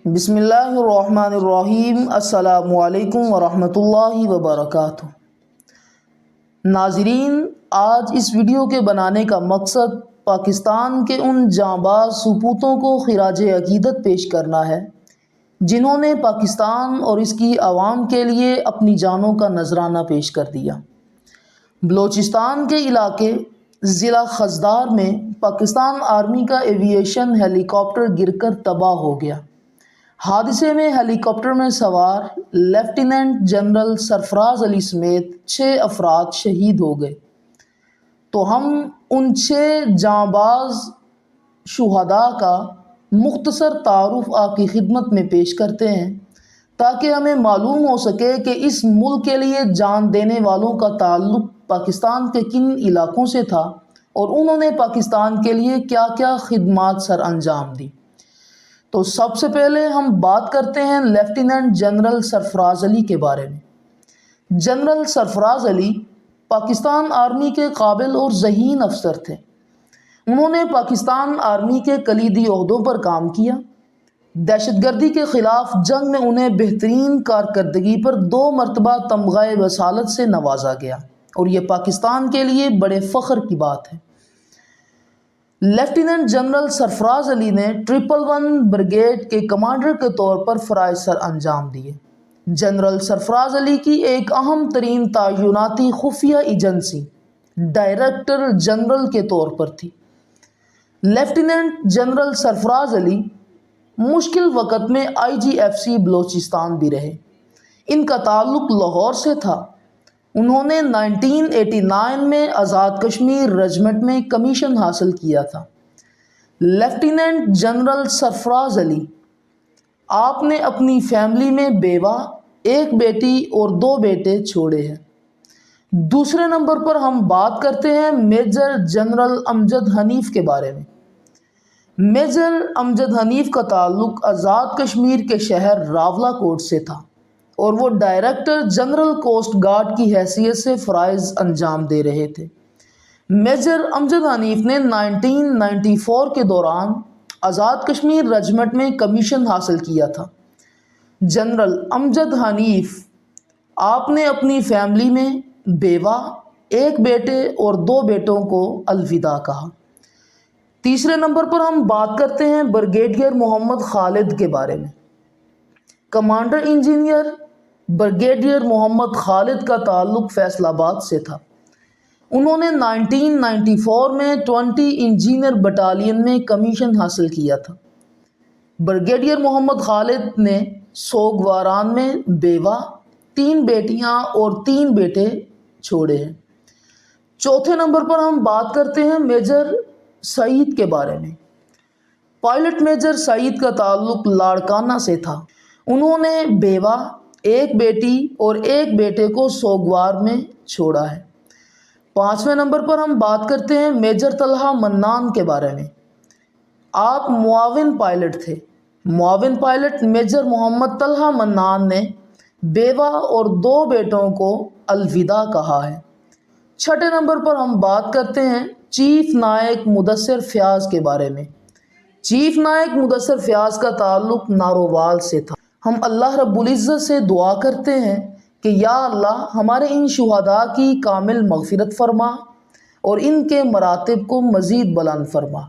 بسم اللہ الرحمن الرحیم۔ السلام علیکم ورحمۃ اللہ وبرکاتہ۔ ناظرین، آج اس ویڈیو کے بنانے کا مقصد پاکستان کے ان جانباز سپوتوں کو خراج عقیدت پیش کرنا ہے جنہوں نے پاکستان اور اس کی عوام کے لیے اپنی جانوں کا نذرانہ پیش کر دیا۔ بلوچستان کے علاقے ضلع خضدار میں پاکستان آرمی کا ایوییشن ہیلی کاپٹر گر کر تباہ ہو گیا۔ حادثے میں ہیلی کاپٹر میں سوار لیفٹیننٹ جنرل سرفراز علی سمیت 6 افراد شہید ہو گئے۔ تو ہم ان 6 جانباز شہداء کا مختصر تعارف آپ کی خدمت میں پیش کرتے ہیں تاکہ ہمیں معلوم ہو سکے کہ اس ملک کے لیے جان دینے والوں کا تعلق پاکستان کے کن علاقوں سے تھا اور انہوں نے پاکستان کے لیے کیا کیا خدمات سر انجام دی۔ تو سب سے پہلے ہم بات کرتے ہیں لیفٹیننٹ جنرل سرفراز علی کے بارے میں۔ جنرل سرفراز علی پاکستان آرمی کے قابل اور ذہین افسر تھے۔ انہوں نے پاکستان آرمی کے کلیدی عہدوں پر کام کیا۔ دہشت گردی کے خلاف جنگ میں انہیں بہترین کارکردگی پر 2 مرتبہ تمغہ وصالت سے نوازا گیا اور یہ پاکستان کے لیے بڑے فخر کی بات ہے۔ لیفٹیننٹ جنرل سرفراز علی نے 111 بریگیڈ کے کمانڈر کے طور پر فرائض سر انجام دیے۔ جنرل سرفراز علی کی ایک اہم ترین تعیناتی خفیہ ایجنسی ڈائریکٹر جنرل کے طور پر تھی۔ لیفٹیننٹ جنرل سرفراز علی مشکل وقت میں IGFC بلوچستان بھی رہے۔ ان کا تعلق لاہور سے تھا۔ انہوں نے 1989 میں آزاد کشمیر رجمنٹ میں کمیشن حاصل کیا تھا۔ لیفٹیننٹ جنرل سرفراز علی آپ نے اپنی فیملی میں بیوہ، 1 بیٹی اور 2 بیٹے چھوڑے ہیں۔ دوسرے نمبر پر ہم بات کرتے ہیں میجر جنرل امجد حنیف کے بارے میں۔ میجر امجد حنیف کا تعلق آزاد کشمیر کے شہر راولاکوٹ سے تھا اور وہ ڈائریکٹر جنرل کوسٹ گارڈ کی حیثیت سے فرائض انجام دے رہے تھے۔ میجر امجد حنیف نے 1994 کے دوران آزاد کشمیر رجمنٹ میں کمیشن حاصل کیا تھا۔ جنرل امجد حنیف آپ نے اپنی فیملی میں بیوہ، 1 بیٹے اور 2 بیٹوں کو الوداع کہا۔ تیسرے نمبر پر ہم بات کرتے ہیں بریگیڈیئر محمد خالد کے بارے میں۔ کمانڈر انجینئر بریگیڈیئر محمد خالد کا تعلق فیصل آباد سے تھا۔ انہوں نے 1994 میں 20 انجینئر بٹالین میں کمیشن حاصل کیا تھا۔ بریگیڈیئر محمد خالد نے سوگواران میں بیوہ، 3 بیٹیاں اور 3 بیٹے چھوڑے ہیں۔ چوتھے نمبر پر ہم بات کرتے ہیں میجر سعید کے بارے میں۔ پائلٹ میجر سعید کا تعلق لاڑکانہ سے تھا۔ انہوں نے بیوہ، 1 بیٹی اور 1 بیٹے کو سوگوار میں چھوڑا ہے۔ 5ویں نمبر پر ہم بات کرتے ہیں میجر طلحہ منان کے بارے میں۔ آپ معاون پائلٹ تھے۔ معاون پائلٹ میجر محمد طلحہ منان نے بیوہ اور 2 بیٹوں کو الوداع کہا ہے۔ 6 نمبر پر ہم بات کرتے ہیں چیف نائک مدثر فیاض کے بارے میں۔ چیف نائک مدثر فیاض کا تعلق نارووال سے تھا۔ ہم اللہ رب العزت سے دعا کرتے ہیں کہ یا اللہ ہمارے ان شہداء کی کامل مغفرت فرما اور ان کے مراتب کو مزید بلند فرما۔